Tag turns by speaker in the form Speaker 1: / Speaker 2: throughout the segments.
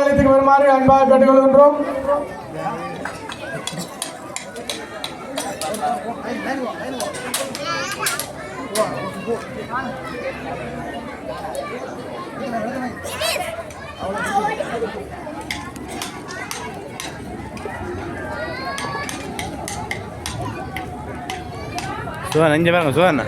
Speaker 1: அழைத்துக்கு வருமாறு அன்பாக கேட்டுக்கொள்கின்றோம்.
Speaker 2: சுவன் அஞ்சு பாருங்க சுவன்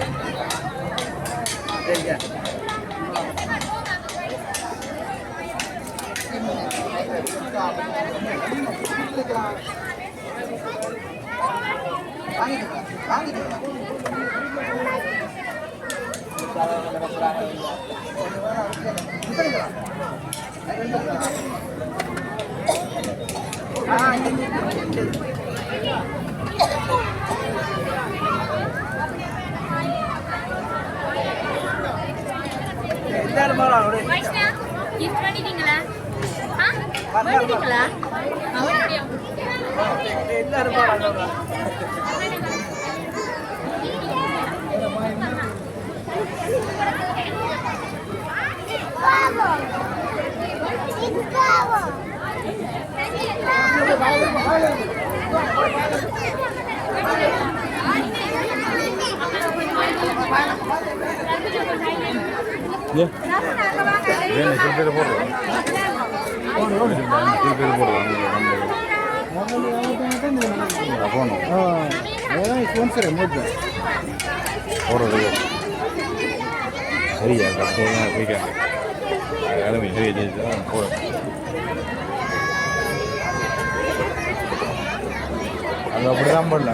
Speaker 2: அது அப்படிதான் பண்ணல.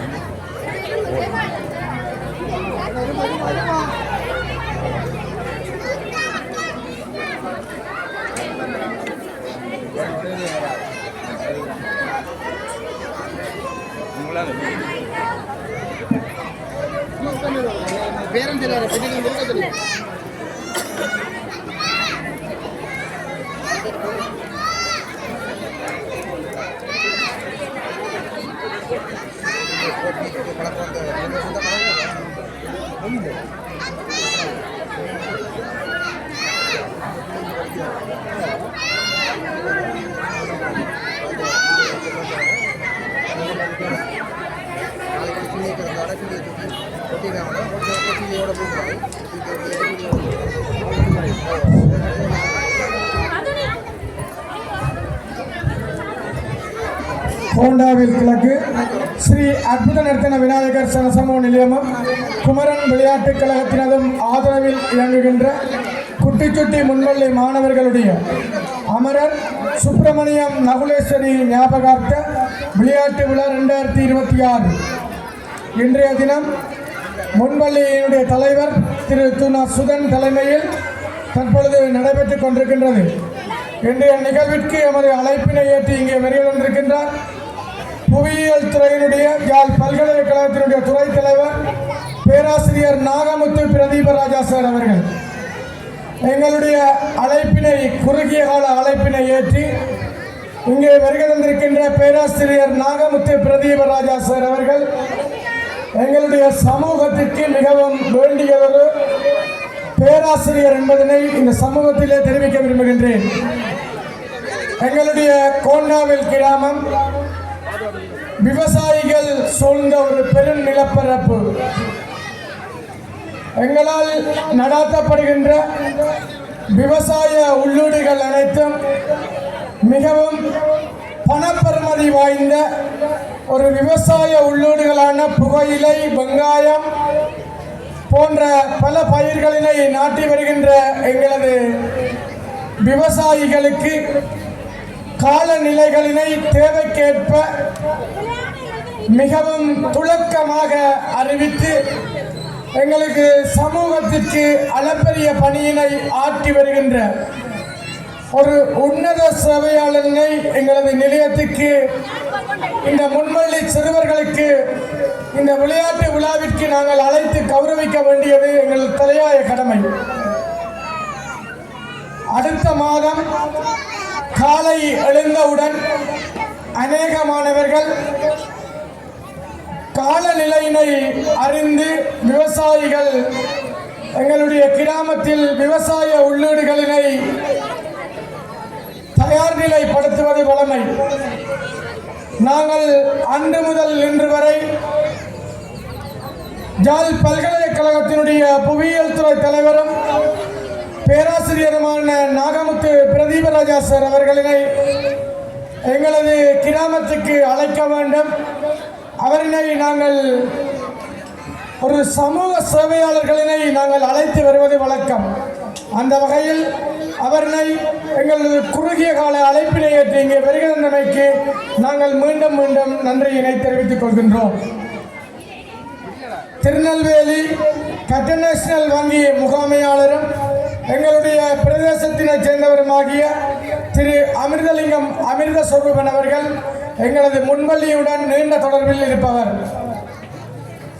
Speaker 2: பேரம் தெரியாது. கோண்டாவில் கிழக்கு ஸ்ரீ அற்புத நர்த்தன விநாயகர் சரசமோ நிலையமும் குமரன் விளையாட்டுக் கழகத்தினதும் ஆதரவில் இயங்குகின்ற குட்டிச்சுட்டி முன்வள்ளி மாணவர்களுடைய அமரர் சுப்பிரமணியம் நகுலேஸ்வரி ஞாபகார்த்த விளையாட்டு விழா 2026 இன்றைய தினம் முன்வள்ளியினுடைய தலைவர் திரு துணா சுதன் தலைமையில் தற்பொழுது நடைபெற்றுக் கொண்டிருக்கின்றது. இன்றைய நிகழ்விற்கு எமது அழைப்பினை ஏற்றி இங்கே வருகின்றிருக்கின்றார் புவியியல் துறையினுடைய யாழ் பல்கலைக்கழகத்தினுடைய துறைத் தலைவர் பேராசிரியர் நாகமுத்து பிரதீபராஜா சார் அவர்கள். எங்களுடைய அழைப்பினை குறுகிய கால அழைப்பினை ஏற்றி இங்கே வருகை தந்திருக்கின்ற பேராசிரியர் நாகமுத்து பிரதீபராஜா சார் அவர்கள் எங்களுடைய சமூகத்திற்கு மிகவும் வேண்டிய ஒரு பேராசிரியர் என்பதனை இந்த சமூகத்திலே தெரிவிக்க விரும்புகின்றேன். எங்களுடைய கோண்டாவில் கிராமம் விவசாயிகள் சூழ்ந்த ஒரு பெரும் நிலப்பரப்பு. எங்களால் நடாத்தப்படுகின்ற விவசாய உள்ளீடுகள் அனைத்தும் மிகவும் பணப்பெறுமதி வாய்ந்த ஒரு விவசாய உள்ளீடுகளான புகையிலை, வெங்காயம் போன்ற பல பயிர்களினை நாட்டி வருகின்ற எங்களது விவசாயிகளுக்கு காலநிலைகளினை தேவைக்கேற்ப மிகவும் துலக்கமாக அறிவித்து எங்களுக்கு சமூகத்திற்கு அளப்பரிய பணியினை ஆற்றி வருகின்ற ஒரு உன்னத சேவையாளனை எங்களது நிலையத்துக்கு இந்த முன்வள்ளி சிறுவர்களுக்கு இந்த விளையாட்டு விழாவிற்கு நாங்கள் அழைத்து கௌரவிக்க வேண்டியது எங்கள் தலையாய கடமை. அடுத்த மாதம் காலை எழுந்தவுடன் அநேக மாணவர்கள் காலநிலையினை அறிந்து விவசாயிகள் எங்களுடைய கிராமத்தில் விவசாய உள்ளீடுகளினை தயார் நிலைப்படுத்துவது வழமை. நாங்கள் அன்று முதல் இன்று வரை ஜாழ் பல்கலைக்கழகத்தினுடைய புவியியல் துறை தலைவரும் பேராசிரியருமான நாகமுத்து பிரதீபராஜா சார் அவர்களினை எங்களது கிராமத்துக்கு அழைக்க வேண்டும். அவரினை நாங்கள் ஒரு சமூக சேவையாளர்களினை நாங்கள் அழைத்து வருவது வழக்கம். அந்த வகையில் அவரினை எங்கள் குறுகிய கால அழைப்பினை ஏற்று இங்கே வருகின்றமைக்கு நாங்கள் மீண்டும் மீண்டும் நன்றியினை தெரிவித்துக் கொள்கின்றோம். திருநெல்வேலி கட்டநேஷனல் வங்கி முகாமையாளரும் எங்களுடைய பிரதேசத்தினைச் சேர்ந்தவருமாகிய திரு அமிர்தலிங்கம் அமிர்த சொரூபன் அவர்கள் எங்களது முன்வள்ளியுடன் நீண்ட தொடர்பில் இருப்பவர்.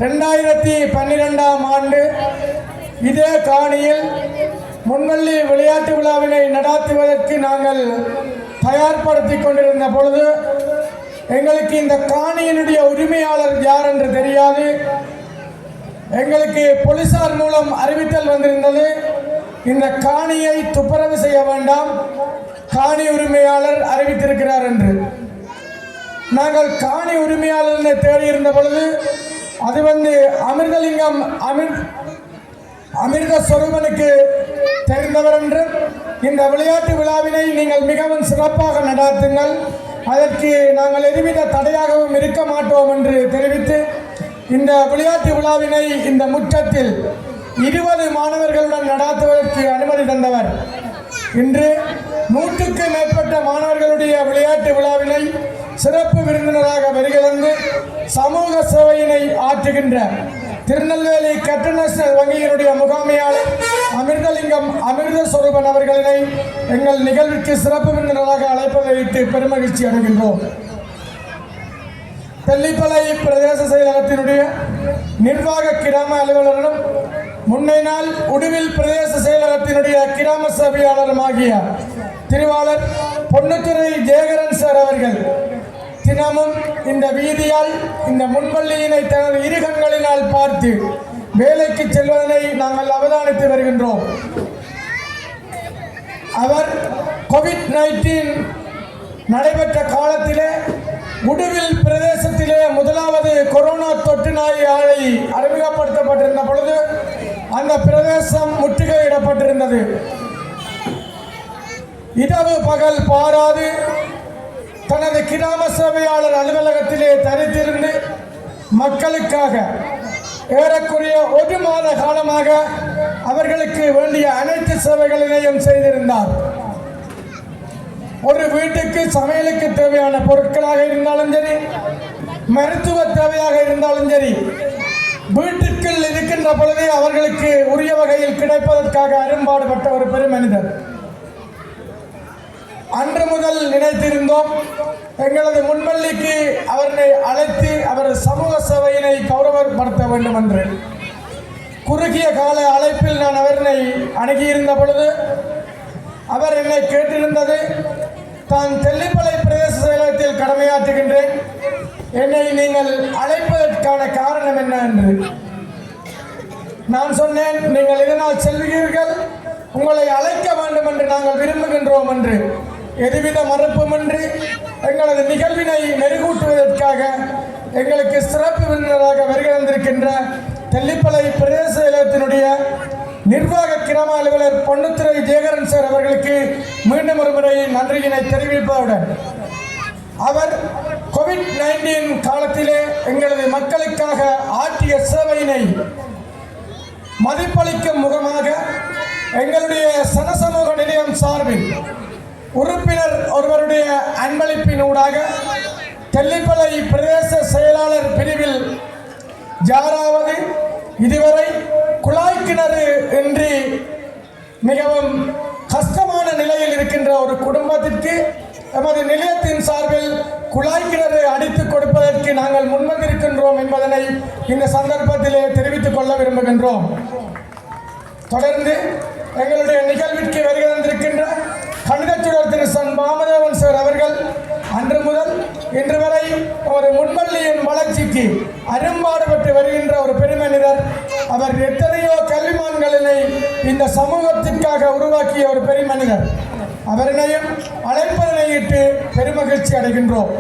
Speaker 2: 2012ஆம் ஆண்டு இதே காணியில் முன்வள்ளி விளையாட்டு விழாவினை நடாத்துவதற்கு நாங்கள் தயார்படுத்திக் கொண்டிருந்த பொழுது எங்களுக்கு இந்த காணியினுடைய உரிமையாளர் யார் என்று தெரியாது. எங்களுக்கு போலீசார் மூலம் அறிவித்தல் வந்திருந்தது, இந்த காணியை துப்புரவு செய்ய வேண்டாம், காணி உரிமையாளர் அறிவித்திருக்கிறார் என்று. நாங்கள் காணி உரிமையாளரை தேடியிருந்த பொழுது அது அமிர்தலிங்கம் அமிர்த சொரூபனுக்கு தெரிந்தவர் என்றும், இந்த விளையாட்டு விழாவினை நீங்கள் மிகவும் சிறப்பாக நடாத்துங்கள், அதற்கு நாங்கள் எதுவித தடையாகவும் இருக்க மாட்டோம் என்று தெரிவித்து இந்த விளையாட்டு விழாவினை இந்த முற்றத்தில் 20 மாணவர்களுடன் நடாத்துவதற்கு அனுமதி தந்தவர். இன்று 100க்கும் மேற்பட்ட மாணவர்களுடைய விளையாட்டு விழாவினை சிறப்பு விருந்தினராக வருகிறது சமூக சேவையினை ஆற்றுகின்ற திருநெல்வேலி கட்டநேஷனல் வங்கியினுடைய முகாமையாளர் அமிர்தலிங்கம் அமிர்த சொரூபன் அவர்களினை எங்கள் நிகழ்விற்கு சிறப்பு விருந்தினராக அழைப்பதை வைத்து பெருமகிழ்ச்சி அடைகின்றோம். தெல்லிப்பளை பிரதேச செயலகத்தினுடைய நிர்வாக கிராம அலுவலரும் முன்னை நாள் உடுவில் பிரதேச செயலகத்தினுடைய கிராம சபையாளருமாகிய திருவாளர் பொன்னுத்துறை ஜெயகரன் சார் அவர்கள் தினமும் இந்த வீதியால் இந்த முன்பள்ளியினை தனது இரு கண்களினால் பார்த்து வேலைக்கு செல்வதனை நாங்கள் அவதானித்து வருகின்றோம். அவர் கோவிட்-19 நடைபெற்ற காலத்திலே உடுவில் பிரதேசத்திலே முதலாவது கொரோனா தொற்று நோய் ஆலை அறிமுகப்படுத்தப்பட்டிருந்த பொழுது அந்த பிரதேசம் முற்றுகையிடப்பட்டிருந்தது. இரவு பகல் பாராது தனது கிராம சேவையாளர் அலுவலகத்திலே தரித்திருந்து மக்களுக்காக ஏறக்குறைய 1 மாத காலமாக அவர்களுக்கு வேண்டிய அனைத்து சேவைகளையும் செய்திருந்தார். ஒரு வீட்டுக்கு சமையலுக்கு தேவையான பொருட்களாக இருந்தாலும் சரி, மருத்துவ தேவையாக இருந்தாலும் சரி, வீட்டிற்குள் இருக்கின்ற பொழுதே அவர்களுக்கு உரிய வகையில் கிடைப்பதற்காக அரும்பாடுபட்ட ஒரு பெருமனிதர். அன்று முதல் நினைத்திருந்தோம் எங்களது முன்பள்ளிக்கு அவரை அழைத்து அவர் சமூக சேவையினை கௌரவப்படுத்த வேண்டும் என்று. குறுகிய கால அழைப்பில் நான் அவரை அணுகியிருந்த பொழுது அவர் என்னை கேட்டிருந்தது, தான் தெல்லிப்பளை பிரதேச செயலகத்தில் கடமையாற்றுகின்றேன், என்னை நீங்கள் அழைப்பதற்கான காரணம் என்ன என்று. நான் சொன்னேன், நீங்கள் இதனால் செல்வீர்கள், உங்களை அழைக்க வேண்டும் என்று நாங்கள் விரும்புகின்றோம் என்று. எதுவித மறுப்புமின்றி எங்களது நிகழ்வினை மெருகூட்டுவதற்காக எங்களுக்கு சிறப்பு விருந்தினராக வருகின்ற தெல்லிப்பளை பிரதேச செயலகத்தினுடைய நிர்வாக கிராம அலுவலர் பொன்னுத்துறை ஜெயகரன் சார் அவர்களுக்கு மீண்டும் ஒரு முறை நன்றியினை தெரிவிப்பதுடன், அவர் கோவிட்-19 காலத்திலே எங்களது மக்களுக்காக ஆற்றிய சேவையினை மதிப்பளிக்கும் முகமாக எங்களுடைய சனசமூக நிலையம் சார்பில் உறுப்பினர் ஒருவருடைய அன்பளிப்பினூடாக தெல்லிப்பளை பிரதேச செயலாளர் பிரிவில் யாராவது இதுவரை குழாய் கிணறு இன்றி மிகவும் கஷ்டமான நிலையில் இருக்கின்ற ஒரு குடும்பத்திற்கு எமது நிலையத்தின் சார்பில் குழாய் கிணறு அடித்துக் கொடுப்பதற்கு நாங்கள் முன்வந்திருக்கின்றோம் என்பதனை இந்த சந்தர்ப்பத்திலே தெரிவித்துக் கொள்ள விரும்புகின்றோம். தொடர்ந்து எங்களுடைய நிகழ்விற்கு வருகின்ற கணிதச்சுடர் திரு சன் மாமதேவன் சார் அவர்கள் அன்று முதல் இன்று வரை ஒரு முன்பள்ளியின் வளர்ச்சிக்கு அரும்பாடுபட்டு வருகின்ற ஒரு பெருமனிதர். அவர் எத்தனையோ கல்விமான்களினை இந்த சமூகத்திற்காக உருவாக்கிய ஒரு பெருமனிதர். அவரினையும் அழைப்ப பார்வையிட்டு பெருமகிழ்ச்சி அடைகின்றோம்.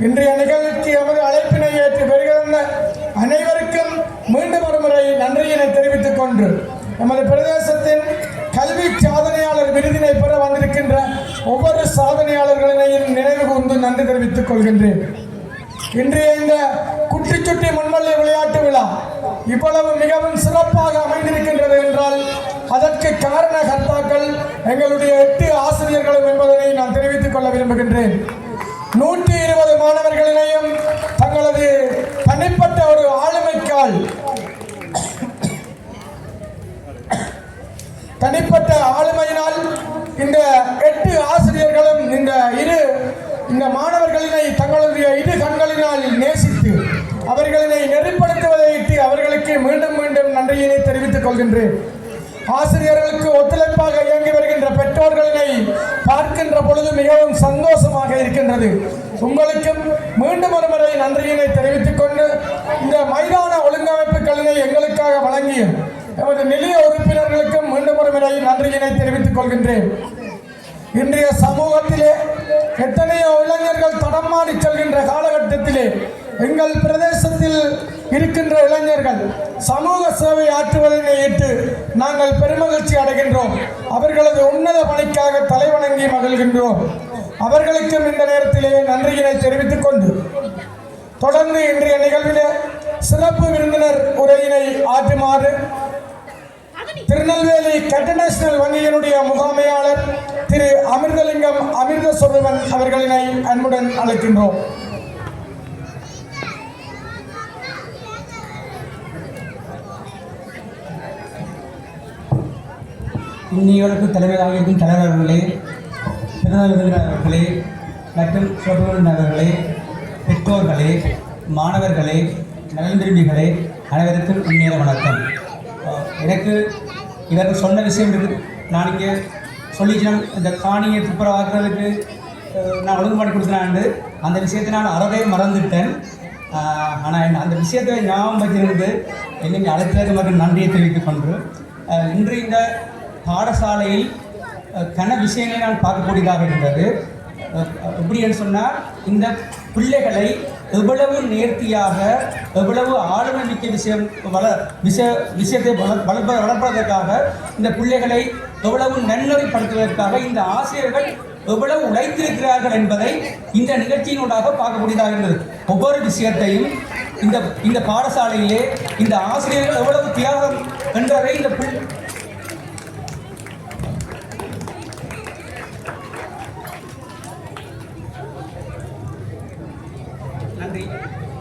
Speaker 2: இன்றைய நிகழ்ச்சிக்கு எமது அழைப்பினை ஏற்று பெறுகின்ற அனைவருக்கும் மீண்டும் ஒருமுறை நன்றியினை தெரிவித்துக் கொண்டு நமது பிரதேசத்தின் கல்வி சாதனையாளர் விருதினை பெற வந்திருக்கின்ற ஒவ்வொரு சாதனையாளர்களையும் நினைவு கூர்ந்து நன்றி தெரிவித்துக் கொள்கின்றேன். இன்றைய இந்த குட்டிச்சுட்டி முன்மல்லி விளையாட்டு விழா இவ்வளவு மிகவும் சிறப்பாக அமைந்திருக்கின்றது என்றால் அதற்கு காரண கர்த்தாக்கள் எங்களுடைய 8 ஆசிரியர்களும் என்பதனை நான் தெரிவித்துக் கொள்ள விரும்புகின்றேன். 120 மாணவர்களினையும் தங்களது தனிப்பட்ட ஒரு ஆளுமைக்கால் தனிப்பட்ட ஆளுமையினால் இந்த 8 ஆசிரியர்களும் இந்த மாணவர்களினை தங்களுடைய 2 கண்களினால் நேசித்து அவர்களினை நெறிப்படுத்துவதையிட்டு அவர்களுக்கு மீண்டும் மீண்டும் நன்றியினை தெரிவித்துக் கொள்கின்றேன். ஆசிரியர்களுக்கு ஒத்துழைப்பாக இயங்கி வருகின்ற பெற்றோர்களினை பார்க்கின்ற பொழுது மிகவும் சந்தோஷமாக இருக்கின்றது. உங்களுக்கும் மீண்டும் ஒரு முறை நன்றியினை தெரிவித்துக் கொண்டு இந்த மைதான ஒழுங்கமைப்புகளினை எங்களுக்காக வழங்கிய எமது நிலைய உறுப்பினர்களுக்கும் மீண்டும் ஒரு முறை நன்றியினை தெரிவித்துக் கொள்கின்றேன். இன்றைய சமூகத்திலே எத்தனையோ இளைஞர்கள் தடமாடி செல்கின்ற காலகட்டத்திலே எங்கள் பிரதேசத்தில் இருக்கின்ற இளைஞர்கள் சமூக சேவை ஆற்றுவதனை ஏற்று நாங்கள் பெருமகிழ்ச்சி அடைகின்றோம். அவர்களது உன்னத பணிக்காக தலைவணங்கி மகிழ்கின்றோம். அவர்களுக்கும் இந்த நேரத்திலே நன்றியினை தெரிவித்துக் கொண்டு தொடர்ந்து இன்றைய நிகழ்விலே சிறப்பு விருந்தினர் உரையினை ஆற்றுமாறு திருநெல்வேலி கட்டநேஷனல் வங்கியினுடைய முகாமையாளர் திரு அமிர்தலிங்கம் அமிர்தஸ்வரூபன் அவர்களினை அன்புடன் அழைக்கின்றோம்.
Speaker 3: இந்நிகழ்வுக்கு தலைமையாக இருக்கும் தலைவர்களே, விருந்தினர்களே மற்றும் சொற்பொழிவாளர்களே, பெற்றோர்களே, மாணவர்களே, நலன் விரும்பிகளே அனைவருக்கும் இந்நேர வணக்கம். எனக்கு இவர்கள் சொன்ன விஷயம் இருக்குது. நான் இங்கே சொல்லிக்கிறேன், இந்த காணியை துப்புரவாக்குறதுக்கு நான் ஒழுங்குபாடு கொடுத்தேனாண்டு அந்த விஷயத்தை நான் அறவே மறந்துட்டேன். ஆனால் அந்த விஷயத்தை ஞாபகம் வச்சிருந்து என்னை அழைத்தது மற்றும் நன்றியை தெரிவித்துக் கொண்டு இன்று இந்த பாடசாலையில் கன விஷயங்களை நான் பார்க்கக்கூடியதாக இருந்தது. எப்படின்னு சொன்னால், இந்த பிள்ளைகளை எவ்வளவு நேர்த்தியாக எவ்வளவு ஆளுமை மிக்க விஷயத்தை வளர்ப்பதற்காக இந்த பிள்ளைகளை எவ்வளவு நன்னறிப்படுத்துவதற்காக இந்த ஆசிரியர்கள் எவ்வளவு உழைத்திருக்கிறார்கள் என்பதை இந்த நிகழ்ச்சியினூடாக பார்க்கக்கூடியதாக இருந்தது. ஒவ்வொரு விஷயத்தையும் இந்த பாடசாலையிலே இந்த ஆசிரியர்கள் எவ்வளவு தியாகம் என்றதை இந்த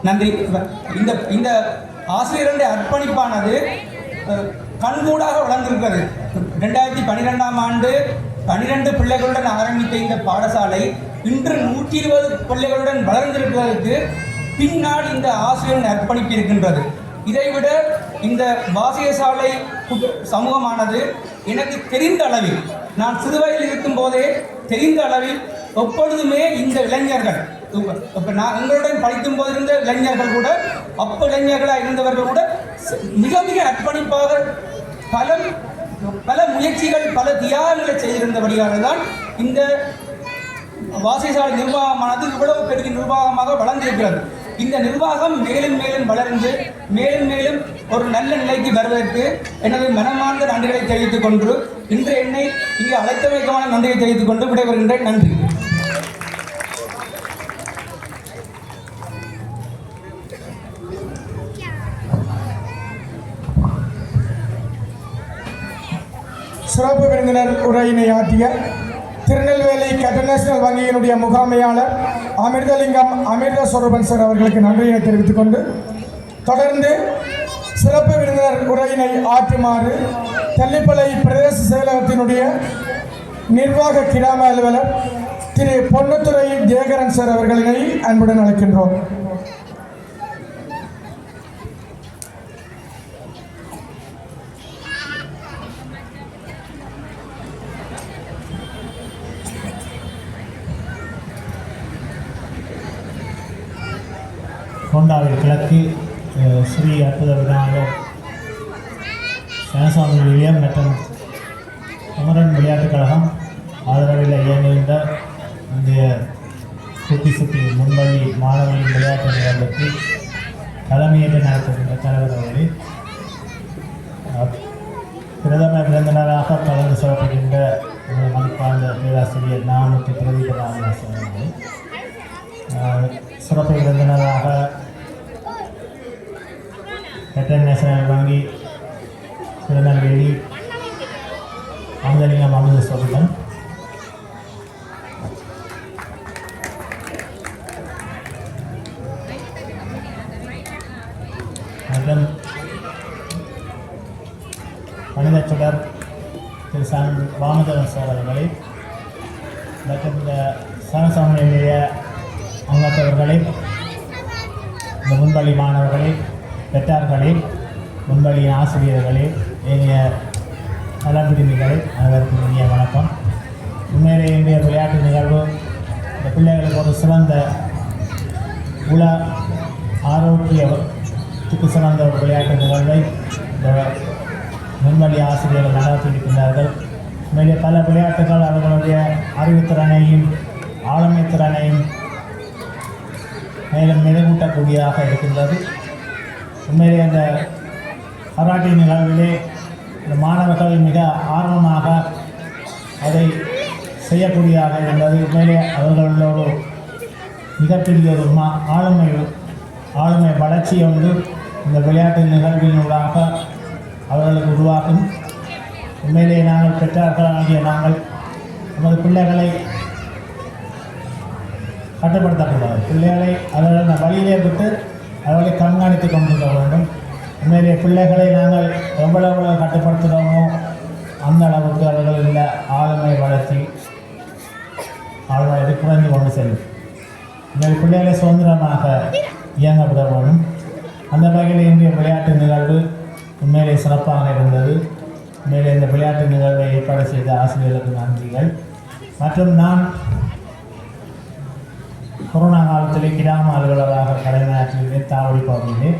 Speaker 3: நன்றி. இந்த ஆசிரியருடைய அர்ப்பணிப்பானது கண்கூடாக வளர்ந்திருக்கிறது. 2012ஆம் ஆண்டு 12 பிள்ளைகளுடன் ஆரம்பித்த இந்த பாடசாலை இன்று 120 பிள்ளைகளுடன் வளர்ந்திருப்பதற்கு பின்னால் இந்த ஆசிரியரின் அர்ப்பணிப்பு இருக்கின்றது. இதைவிட இந்த வாசியசாலை சமூகமானது எனக்கு தெரிந்த அளவில், நான் சிறுவயதில் இருக்கும் போதே தெரிந்த அளவில் எப்பொழுதுமே இந்த இளைஞர்கள், இப்போ நான் எங்களுடன் படிக்கும் போது இருந்த இளைஞர்கள் கூட, அப்போ இளைஞர்களாக இருந்தவர்கள் கூட மிக மிக அர்ப்பணிப்பாக பல முயற்சிகள் பல தியாகங்களை செய்திருந்தபடியாக தான் இந்த வாசியசாலை நிர்வாகமானது இவ்வளவு பெரிய நிர்வாகமாக வளர்ந்திருக்கிறது. இந்த நிர்வாகம் மேலும் மேலும் வளர்ந்து மேலும் மேலும் ஒரு நல்ல நிலைக்கு வருவதற்கு எனது மனமார்ந்த நன்றிகளை தெரிவித்துக் கொண்டு இன்று என்னை இங்கு அழைத்தமைக்கான நன்றியை தெரிவித்துக் கொண்டு விடைபெறுகின்றேன். நன்றி.
Speaker 2: சிறப்பு விருந்தினர் உரையினை ஆற்றிய திருநெல்வேலி கட்டநேஷனல் வங்கியினுடைய முகாமையாளர் அமிர்தலிங்கம் அமிர்தஸ்வரூபன் சார் அவர்களுக்கு நன்றியினை தெரிவித்துக் கொண்டு தொடர்ந்து சிறப்பு விருந்தினர் உரையினை ஆற்றுமாறு தெல்லிப்பளை பிரதேச செயலகத்தினுடைய நிர்வாக கிராம அலுவலர் திரு பொன்னுத்துறை ஜெயகரன் சார் அவர்களினை அன்புடன் அழைக்கின்றோம்.
Speaker 4: கொண்டாவில் கிழக்கு ஸ்ரீ அற்புத விநாயகர் சனசுவாமி நிலையம் மற்றும் குமரன் விளையாட்டுக் கழகம் ஆதரவில் இயங்குகின்ற இந்த சுற்றி சுற்றி முன்வழி மாணவர்களின் விளையாட்டு நிகழ்வுக்கு தலைமையேற்று நடத்துகின்ற தலைவர் அவர்களே, பிரதம விருந்தினராக கலந்து சிறப்புகின்ற மதிப்பார்ந்த பேராசிரியர் நாமூர்த்தி பிரதீப ராமதாஸ் அவர்களே, சிறப்பு விருந்தினராக பெட்டன் நேஷனல் வங்கி திருநெல்வேலி அங்கலிங்கம் அமுத சொல்லுடன், மற்றும் மனிதச் சுடர் திரு வாமதேவன் சார் அவர்களை, மற்றும் இந்த சனசமய அங்கத்தவர்களை, இந்த முன்வழி மாணவர்களை, பெற்றார்களை, முன்வழியின் ஆசிரியர்களை, இனிய நலவிரும்பிகளை அனைவருக்கும் இனிய வணக்கம். உண்மையிலே இன்றைய விளையாட்டு நிகழ்வு இந்த பிள்ளைகளுக்கு ஒரு சிறந்த உல ஆரோக்கியத்துக்கு சிறந்த ஒரு விளையாட்டு நிகழ்வை இந்த முன்வழி ஆசிரியர்கள் நடத்தியிருக்கின்றார்கள். உண்மையிலே பல விளையாட்டுகள் அவர்களுடைய அறிவுத்திறனையும் ஆளுமை திறனையும் மேலும் மெருகூட்டக்கூடியதாக இருக்கின்றது. உண்மையிலே அந்த கராட்டே நிகழ்விலே இந்த மாணவர்கள் மிக ஆர்வமாக அதை செய்யக்கூடியதாக இருந்தது. உண்மையிலே அவர்களோட மிகப்பெரிய ஒரு ஆளுமை வளர்ச்சி ஒன்று இந்த விளையாட்டு நிகழ்வினூடாக அவர்களுக்கு உருவாக்கும். உண்மையிலே நாங்கள் பெற்றார்களாகிய நாங்கள் நமது பிள்ளைகளை கட்டுப்படுத்தக்கூடாது. பிள்ளைகளை அவர்கள் வழியிலே விட்டு அவர்களை கண்காணித்து கொண்டிருக்க வேண்டும். உண்மையிலே பிள்ளைகளை நாங்கள் எவ்வளவு கட்டுப்படுத்துகிறோமோ அந்த அளவுக்கு அவர்கள் இந்த ஆளுமை வளர்ச்சி ஆளுமை குறைந்து கொண்டு செல்லும். உண்மையிலே பிள்ளைகளை சுதந்திரமாக இயங்க விட வேண்டும். அந்த வகையில் இன்றைய விளையாட்டு நிகழ்வு உண்மையிலே சிறப்பாக இருந்தது. உண்மையிலே இந்த விளையாட்டு நிகழ்வை ஏற்பாடு செய்த ஆசிரியர்களுக்கு நன்றிகள். மற்றும் நான் கொரோனா காலத்திலே கிராம அலுவலராக கடமையாற்றிலே தாவடி பகுதியிலே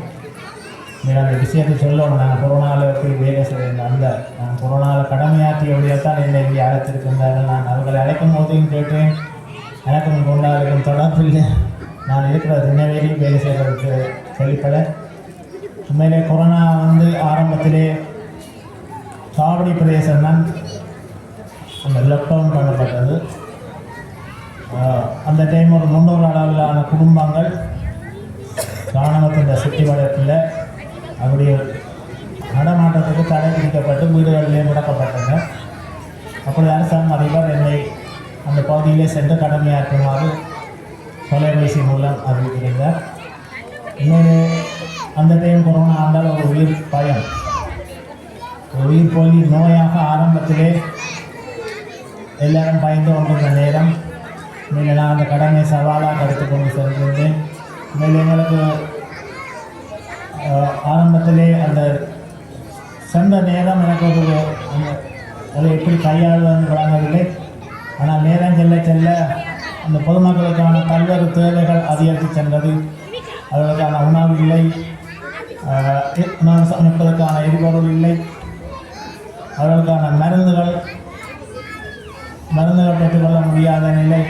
Speaker 4: அந்த விஷயத்தை சொல்லணும். நாங்கள் கொரோனாவில் எப்படி வேலை செய்யணும், நான் கொரோனாவில் கடமையாற்றியபடியால் என்னை இங்கே அழைத்திருக்கின்றார்கள். நான் அவர்களை அழைக்கும் போதையும் கேட்டேன், எனக்கும் கொண்டாடுக்கும் தொடர்பில்லை. நான் இருக்கிற திருநெல்வேலி வேலை செய்வதற்கு கேள்விப்பட. உண்மையிலே கொரோனா ஆரம்பத்திலே தாவடி பிரதேசம் தான் அந்த லாக்டவுன் பண்ணப்பட்டது. அந்த டைம் ஒரு 300 அளவிலான குடும்பங்கள் ராணுவத்தின் சுற்றி வளர்ப்பில் அவருடைய நடமாட்டத்துக்கு தடை விதிக்கப்பட்டு வீடுகளிலே முடக்கப்பட்டன. அப்படி அரசாங்கம் அதிபர் என்னை அந்த பகுதியிலே சென்று கடமையாற்றுமாறு தொலைபேசி மூலம் அறிவித்திருந்தார். உண்மையிலே அந்த டைம் கொரோனா ஆண்டால் ஒரு உயிர் பயம், ஒரு உயிர் போலி நோயாக ஆரம்பத்திலே எல்லாரும் பயந்து கொண்டிருந்த நேரம் மேலே நான் அந்த கடமை சவாலாக எடுத்துக்கொண்டு சென்றிருந்தேன். மேலே எங்களுக்கு ஆரம்பத்திலே அந்த சென்ற நேரம் எனக்கு ஒரு அதை எப்படி கையாளுவதுன்னு வழங்கவில்லை. ஆனால் நேரம் செல்ல செல்ல அந்த பொதுமக்களுக்கான பல்வேறு தேவைகள் அதிகரித்து சென்றது. அவர்களுக்கான உணவு இல்லை, உணவு சமைப்பதற்கான எரிபொருள் இல்லை, அவர்களுக்கான மருந்துகள் பெற்றுக்கொள்ள முடியாத நிலை,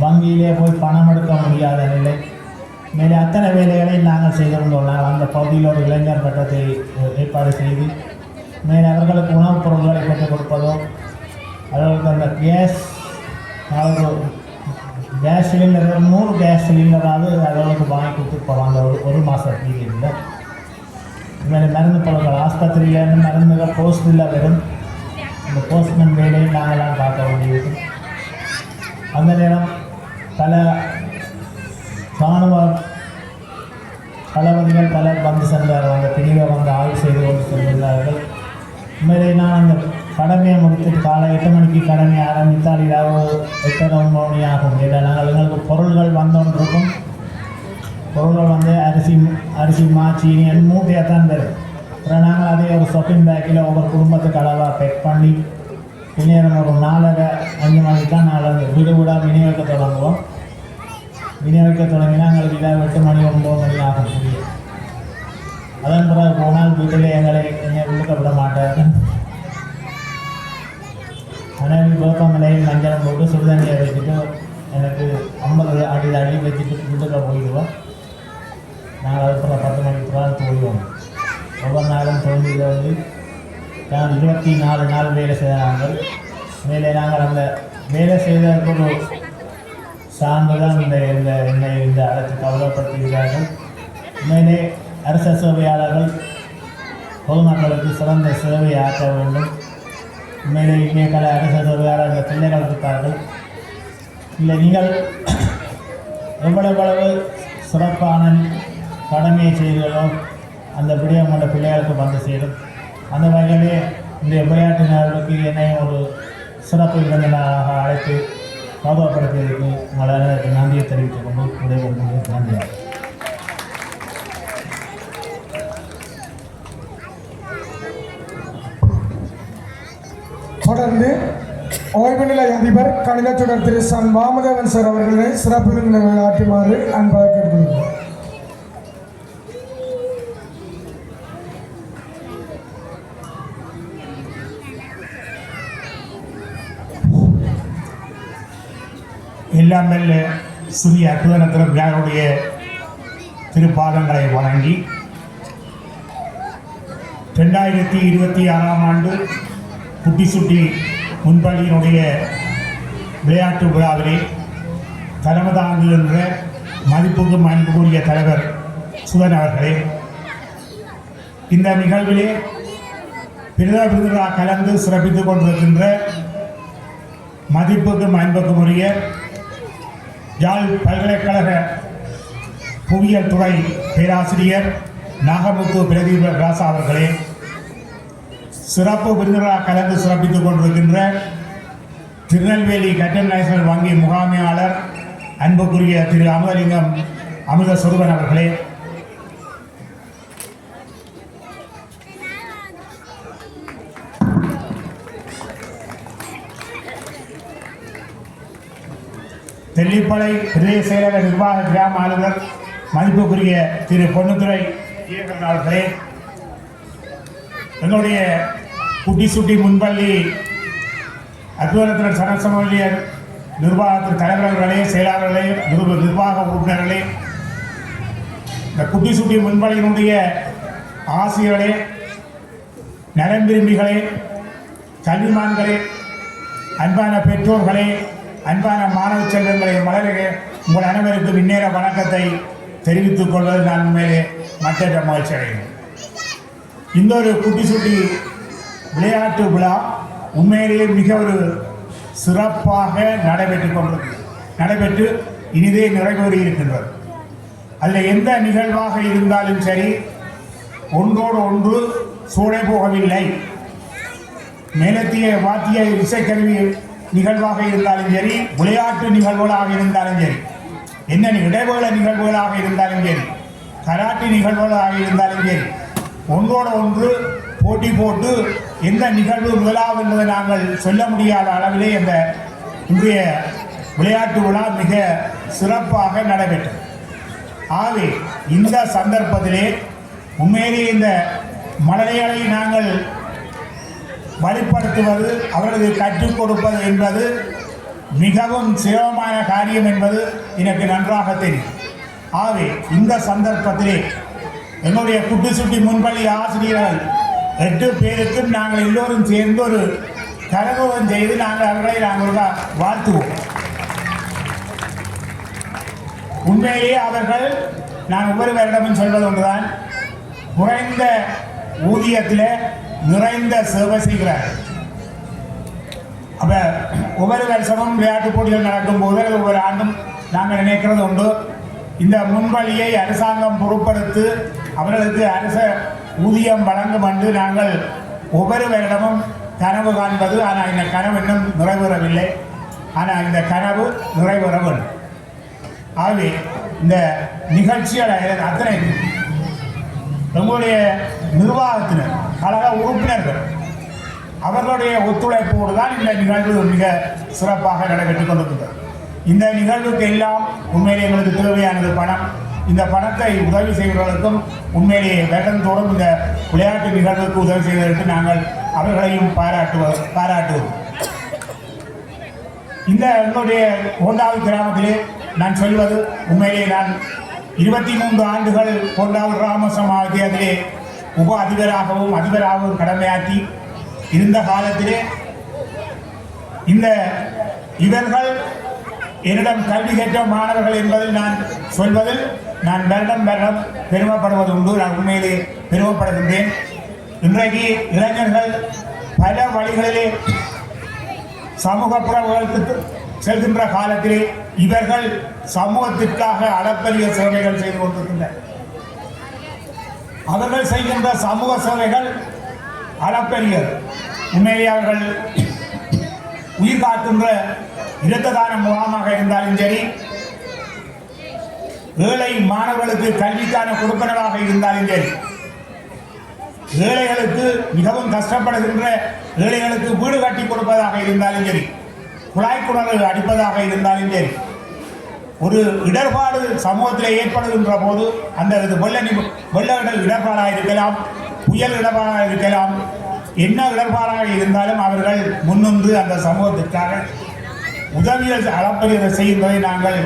Speaker 4: வங்கியிலே போய் பணம் எடுக்க முடியாத நிலை. மேலே அத்தனை வேலைகளை நாங்கள் செய்திருந்தோம். அந்த பகுதியில் ஒரு இளைஞர் கட்டத்தை ஏற்பாடு செய்து மேலே அவர்களுக்கு உணவுப் பொருட்களை பெற்றுக் கொடுப்பதோ, அவர்களுக்கு அந்த கேஸ் சிலிண்டர் 100 கேஸ் சிலிண்டராவது அவர்களுக்கு வாங்கி கொடுத்துட்டு போவாங்க ஒரு மாத பீரியடில். மேலே மருந்து பொருட்கள் ஆஸ்பத்திரியிலேருந்து மருந்துகள் போஸ்டில் வரும். அந்த போஸ்ட்மேன் வேலையை நாங்களாம் பார்க்க வேண்டியது. அந்த நேரம் பல இராணுவ தளபதிகள் பலர் வந்து சென்றார்கள். அந்த பிரிவை ஆய்வு செய்து கொண்டு சென்றிருந்தார்கள். உண்மையிலே நான் அந்த கடமையை முடித்துட்டு காலை 8 மணிக்கு கடமையை ஆரம்பித்தால் இரவு 8:30 மணி ஆகும். இல்லை நாங்கள் எங்களுக்கு பொருள்கள் வந்தோன்றிருக்கும். பொருள்கள் அரிசி சீனி மூட்டையாக தான் வரும். அப்புறம் நாங்கள் அதே ஒரு ஷாப்பிங் பேக்கில் ஒவ்வொரு குடும்பத்துக்கு அளவாக பேக் பண்ணி பின்னேறம் ஒரு 4:30-5 மணிக்கு தான் நாங்கள் வீடு வீடாக விநியோகிக்க தொடங்குவோம். விநியோகிக்க தொடங்கினா எங்களுக்கு இதாக 8 மணி 9 மணி ஆகும் முடியும். அதன் பிறகு போனால் வீட்டிலே என்னை உள்ளுக்க விட மாட்டார்கள். மனைவி வேப்பமலையில் மஞ்சள் போட்டு சுடுதண்ணியை வச்சுட்டு எனக்கு 50 அடி அடி வச்சுட்டு வீட்டுக்கு போயிடுவோம். நாங்கள் அதுக்கப்புறம் 10 மணிக்கு தான் போயிடுவோம். ஒவ்வொரு நாளும் தொழிலில் வந்து நான் 24 நாள் வேலை செய்கிறாங்க. மேலே நாங்கள் அந்த வேலை செய்ததற்கு ஒரு சார்ந்து தான் என்னை இந்த அரசு கவலைப்படுத்துகிறார்கள். மேலே அரச சேவையாளர்கள் பொதுமக்களுக்கு சிறந்த சேவை ஆற்ற வேண்டும். உண்மையிலே இங்கே பல அரச சேவையாளர்கள் பிள்ளைகள் இருப்பார்கள். இல்லை நீங்கள் எவ்வளவு சிறப்பான கடமையை செய்தோ அந்த விடயம் கொண்ட பிள்ளைகளுக்கு வந்து சேரும். அந்த வகையிலே இந்த விளையாட்டினர்களுக்கு என்னையும் ஒரு சிறப்பு விருந்தினராக அழைத்து கௌரவப்படுத்தியதற்கு உங்களால் நன்றியை தெரிவித்துக் கொண்டு விடைபெறுவது நன்றி.
Speaker 2: தொடர்ந்து ஓய்வு நிலை அதிபர் கணித சுடர் திரு சன் வாமதேவன் சார் அவர்களை சிறப்பு விருந்தினர்கள் ஆற்றுமாறு அன்பாக கேட்டுக்கொள்கிறோம்.
Speaker 5: எல்லாம் மெல்ல சிறிய அற்புதத்திலும் யாருடைய திருப்பாதங்களை வணங்கி 2026ஆம் ஆண்டு குட்டி சுட்டி முன்பள்ளியினுடைய விளையாட்டு விழாவிலே தலைமை தாங்குகின்ற மதிப்புக்கும் அன்புக்குரிய தலைவர் சுதன் அவர்களே, இந்த நிகழ்விலே பிரதம விருதுகளாக கலந்து சிறப்பித்துக் கொண்டிருக்கின்ற மதிப்புக்கும் அன்புக்கும் உரிய யாழ் பல்கலைக்கழக புவியியல் துறை பேராசிரியர் நாகமுத்து பிரதீப ராசா அவர்களே, சிறப்பு விருந்தினராக கலந்து சிறப்பித்துக் கொண்டிருக்கின்ற திருநெல்வேலி கட்டன் நேஷனல் வங்கி முகாமையாளர் அன்புக்குரிய திரு அமுதலிங்கம் அமுத சொருபன் அவர்களே, தெல்லிப்பளை பிரதேச செயலக நிர்வாக கிராம அலுவலர் மதிப்புக்குரிய திரு பொன்னுத்துறை அவர்களே, எங்களுடைய குட்டி சுட்டி முன்பள்ளி அற்புதத்தினர் சனசமூலியர் நிர்வாகத்தின் தலைவர்களே, செயலாளர்களே, நிர்வாக உறுப்பினர்களே, இந்த குட்டி சுட்டி முன்பள்ளியினுடைய ஆசிரியர்களே, நலம் விரும்பிகளே, கல்விமான்களே, அன்பான பெற்றோர்களே, அன்பான மாணவ செல்வங்களை மலரே, உங்கள் அனைவருக்கும் இந்நேர வணக்கத்தை தெரிவித்துக் கொள்வது நான் உண்மையிலே மற்ற மகிழ்ச்சி அடைகிறேன். இந்த ஒரு குட்டி சுட்டி விளையாட்டு விழா உண்மையிலேயே மிக ஒரு சிறப்பாக நடைபெற்று இனிதே நிறைவேறி இருக்கின்றது. அதில் எந்த நிகழ்வாக இருந்தாலும் சரி, ஒன்றோடு ஒன்று சூழ போகவில்லை. மேலத்திய வாத்திய இசைக்கருவி நிகழ்வாக இருந்தாலும் சரி, விளையாட்டு நிகழ்வுகளாக இருந்தாலும் சரி, என்ன இடைவேள நிகழ்வுகளாக இருந்தாலும் சரி, கராட்டி நிகழ்வுகளாக இருந்தாலும் சரி, ஒன்றோடு ஒன்று போட்டி போட்டு எந்த நிகழ்வு முதலாவது என்பதை நாங்கள் சொல்ல முடியாத அளவிலே இந்த இன்றைய விளையாட்டு விழா மிக சிறப்பாக நடைபெற்றது. ஆகவே இந்த சந்தர்ப்பத்திலே உண்மையிலேயே இந்த மழலைகளை நாங்கள் வழிப்படுத்துவது, அவர்களுக்கு கற்றுக் கொடுப்பது என்பது மிகவும் சிரமமான காரியம் என்பது எனக்கு நன்றாக தெரியும். ஆகவே இந்த சந்தர்ப்பத்திலே என்னுடைய குட்டி சுட்டி முன்பள்ளி ஆசிரியர்கள் 8 பேருக்கும் நாங்கள் எல்லோரும் சேர்ந்து ஒரு கரகோலம் செய்து அவர்களை நாங்கள் வாழ்த்துவோம். உண்மையிலேயே அவர்கள், நான் ஒவ்வொருவரிடமும் சொல்வது ஒன்றுதான், குறைந்த ஊதியத்தில் நிறைந்த சேவை செய்கிறார்கள். அப்போ ஒவ்வொரு வருஷமும் விளையாட்டு போட்டிகள் நடக்கும் போது ஒவ்வொரு ஆண்டும் நாங்கள் நினைக்கிறது உண்டு, இந்த முன்வழியை அரசாங்கம் பொருட்படுத்தி அவர்களுக்கு அரச ஊதியம் வழங்கும் என்று நாங்கள் ஒவ்வொரு வருடமும் கனவு காண்பது. ஆனால் இந்த கனவு இன்னும் நிறைவேறவில்லை. ஆனால் இந்த கனவு நிறைவேற வேண்டும். ஆகவே இந்த நிகழ்ச்சிகளை அத்தனை எங்களுடைய நிர்வாகத்தினர், கழக உறுப்பினர்கள் அவர்களுடைய ஒத்துழைப்போடு தான் இந்த நிகழ்வு மிக சிறப்பாக நடைபெற்றுக் கொண்டிருக்கின்றது. இந்த நிகழ்வுக்கு எல்லாம் உண்மையிலே எங்களுக்கு தேவையானது பணம். இந்த பணத்தை உதவி செய்வர்களுக்கும் உண்மையிலேயே வருடந்தோறும் இந்த விளையாட்டு நிகழ்வுக்கு உதவி செய்வதற்கு நாங்கள் அவர்களையும் பாராட்டுவோம். இந்த எங்களுடைய கொண்டாவு கிராமத்திலே நான் சொல்வது உண்மையிலே நான் 23 ஆண்டுகள் கொண்டாவு கிராம சமாஜத்திலே உப அதிபராகவும் கடமையாற்றி இருந்த காலத்திலே இவர்கள் என்னிடம் கல்வி கற்ற மாணவர்கள் என்பதில் நான் சொல்வதில் நான் வருடம் பெருமைப்படுவது உண்டு. நான் உண்மையிலே பெருமைப்படுகின்றேன். இன்றைக்கு இளைஞர்கள் பல வழிகளிலே சமூக புறங்களுக்கு செல்கின்ற காலத்திலே இவர்கள் சமூகத்திற்காக அளப்பரிய சேவைகள் செய்து கொண்டிருக்கின்றனர். அவர்கள் செய்கின்ற சமூக சேவைகள் அளப்பரியது. உண்மையிலே அவர்கள் உயிர் காக்கின்ற இரத்த தான முகாமாக இருந்தாலும் சரி, ஏழை மாணவர்களுக்கு கல்விக்கான கொடுப்பனவாக இருந்தாலும் சரி, ஏழைகளுக்கு மிகவும் கஷ்டப்படுகின்ற ஏழைகளுக்கு வீடு கட்டி கொடுப்பதாக இருந்தாலும் சரி, குழாய் குணர்கள் அடிப்பதாக இருந்தாலும் சரி, ஒரு இடர்பாடு சமூகத்தில் ஏற்படுகின்ற போது அந்த வெள்ள இடர்பாடாக இருக்கலாம், புயல் இடர்பாடாக இருக்கலாம், என்ன இடர்பாடாக இருந்தாலும் அவர்கள் முன்னின்று அந்த சமூகத்திற்காக உதவிகள் அளப்பரியதை செய்வதை நாங்கள்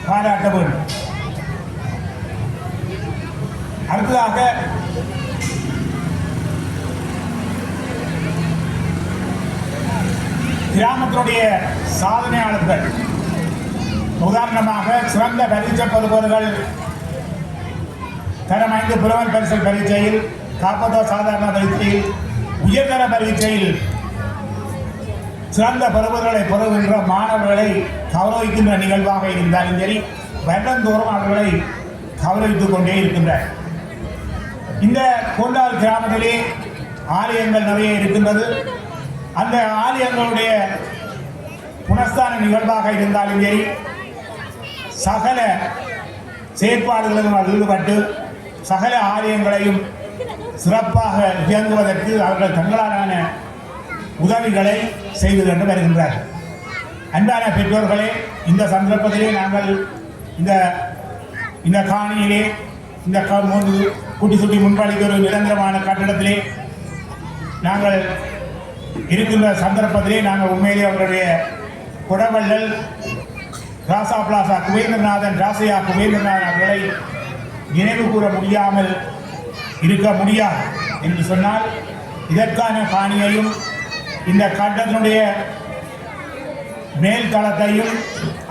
Speaker 5: பாராட்ட வேண்டும். அடுத்ததாக கிராமத்தினுடைய சாதனையாளர்கள், உதாரணமாக சிறந்த பரீட்சை பெறுபவர்கள் தரம் 5 புலவர் பரிசல் பரீட்சையில், காப்பதோ சாதாரண பரீட்சையில், உயர்தர பரீட்சையில் சிறந்த பெறுபவர்களை பெறுகின்ற மாணவர்களை கௌரவிக்கின்ற நிகழ்வாக இருந்தாலும் சரி, வருடந்தோறும் அவர்களை கௌரவித்துக் கொண்டே இருக்கின்றனர். இந்த கொண்டால் கிராமத்திலே ஆலயங்கள் நிறைய இருக்கின்றது. அந்த ஆலயங்களுடைய புனஸ்தான நிகழ்வாக இருந்தாலும் சரி, சகல செயற்பாடுகளிலும் ஈடுபட்டு சகல ஆலயங்களையும் சிறப்பாக இயங்குவதற்கு அவர்கள் தங்களாலான உதவிகளை செய்து கொண்டு வருகின்றார்கள். அன்பான பெற்றோர்களே, இந்த சந்தர்ப்பத்திலே நாங்கள் இந்த காணியிலே இந்த குட்டி சுட்டி முன்பளிக்க ஒரு நிரந்தரமான கட்டிடத்திலே நாங்கள் இருக்கின்ற சந்தர்ப்பத்திலே நாங்கள் உண்மையிலே அவருடைய குடவள்ளல் ராசா பிளாசா குபேந்திரநாதன் ராசையா குபேந்திரநாதன் அவர்களை நினைவு கூற முடியாமல் இருக்க முடியாது என்று சொன்னால், இதற்கான காணியையும் இந்த கட்டத்தினுடைய மேல் தளத்தையும்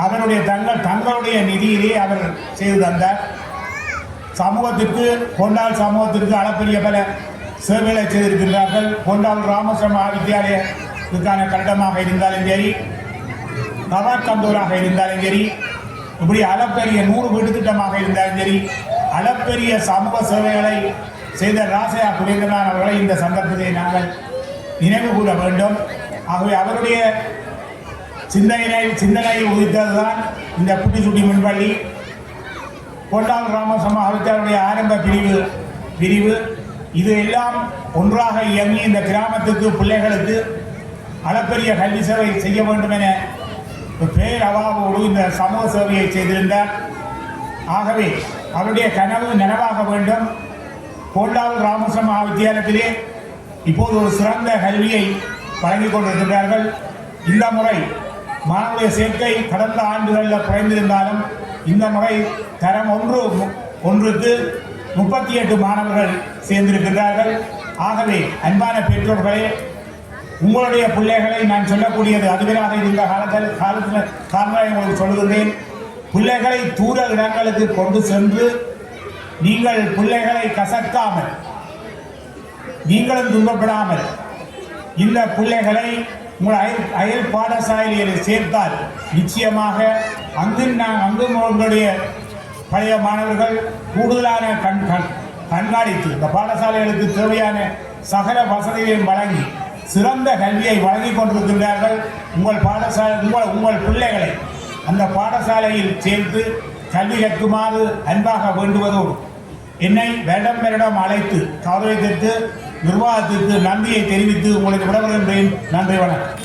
Speaker 5: அவருடைய தங்களுடைய நிதியிலே அவர் செய்து தந்தார். சமூகத்திற்கு கொண்டால் சமூகத்திற்கு அளப்பரிய பல சேவைகளை செய்திருக்கின்றார்கள். கொண்டால் ராமசம வித்தியாலயத்துக்கான கட்டடமாக இருந்தாலும் சரி, நவாக்கந்தூராக இருந்தாலும் சரி, இப்படி அளப்பெரிய 100 வீடு திட்டமாக இருந்தாலும் சரி, அளப்பெரிய சமூக சேவைகளை செய்த ராசையா குபேந்திரநாதன் அவர்களை இந்த சந்தர்ப்பத்தை நாங்கள் நினைவு கூற வேண்டும். ஆகவே அவருடைய சிந்தனையை உதித்ததுதான் இந்த குட்டி சுட்டி முன்பள்ளி. கொண்டால் ராமசம வித்தியாலய ஆரம்ப பிரிவு இது எல்லாம் ஒன்றாக இயங்கி இந்த கிராமத்துக்கு பிள்ளைகளுக்கு அளப்பெரிய கல்வி சேவை செய்ய வேண்டும் என பேரவாவோடு இந்த சமூக சேவையை செய்திருந்தார். ஆகவே அவருடைய கனவு நனவாக வேண்டும். கொண்டால் ராமசம வித்தியாலயத்திலே இப்போது ஒரு சிறந்த கல்வியை வழங்கிக் கொண்டிருக்கின்றார்கள். இந்த முறை மாணவருடைய சேர்க்கை கடந்த ஆண்டுகளில் குறைந்திருந்தாலும் இந்த முறை தரம் ஒன்றுக்கு 38 மாணவர்கள் சேர்ந்திருக்கின்றார்கள். ஆகவே அன்பான பெற்றோர்களே, உங்களுடைய பிள்ளைகளை நான் சொல்லக்கூடியது அதுவராக இருந்த காலத்தில் உங்களுக்கு சொல்லுகின்றேன். பிள்ளைகளை தூர இடங்களுக்கு கொண்டு சென்று நீங்கள் பிள்ளைகளை கசக்காமல், நீங்களும் துன்பப்படாமல் இந்த பிள்ளைகளை உங்கள் அயல் பாடசாலையில் சேர்த்தால் நிச்சயமாக அங்கும் உங்களுடைய பழைய மாணவர்கள் கூடுதலான கண்காணித்து இந்த பாடசாலைகளுக்கு தேவையான சகல வசதிகளையும் வழங்கி சிறந்த கல்வியை வழங்கி கொண்டிருக்கின்றார்கள். உங்கள் பிள்ளைகளை அந்த பாடசாலையில் சேர்த்து கல்வி கற்குமாறு அன்பாக வேண்டுவதோடு என்னை வருடம் அழைத்து கௌரவத்திற்கு நிர்வாகத்திற்கு நன்றியை தெரிவித்து உங்களுக்கு விடவிருக்கின்றேன். நன்றி, வணக்கம்.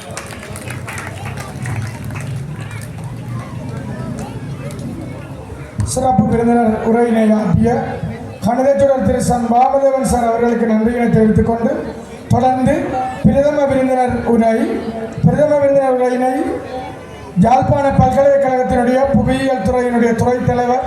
Speaker 2: சிறப்பு விருந்தினர் உரையினை ஆற்றிய கணிதச்சுடர் திரு சன் பாமதேவன் சார் அவர்களுக்கு நன்றியினை தெரிவித்துக் கொண்டு தொடர்ந்து பிரதம விருந்தினர் உரையினை யாழ்ப்பாண பல்கலைக்கழகத்தினுடைய புவியியல் துறையினுடைய துறைத் தலைவர்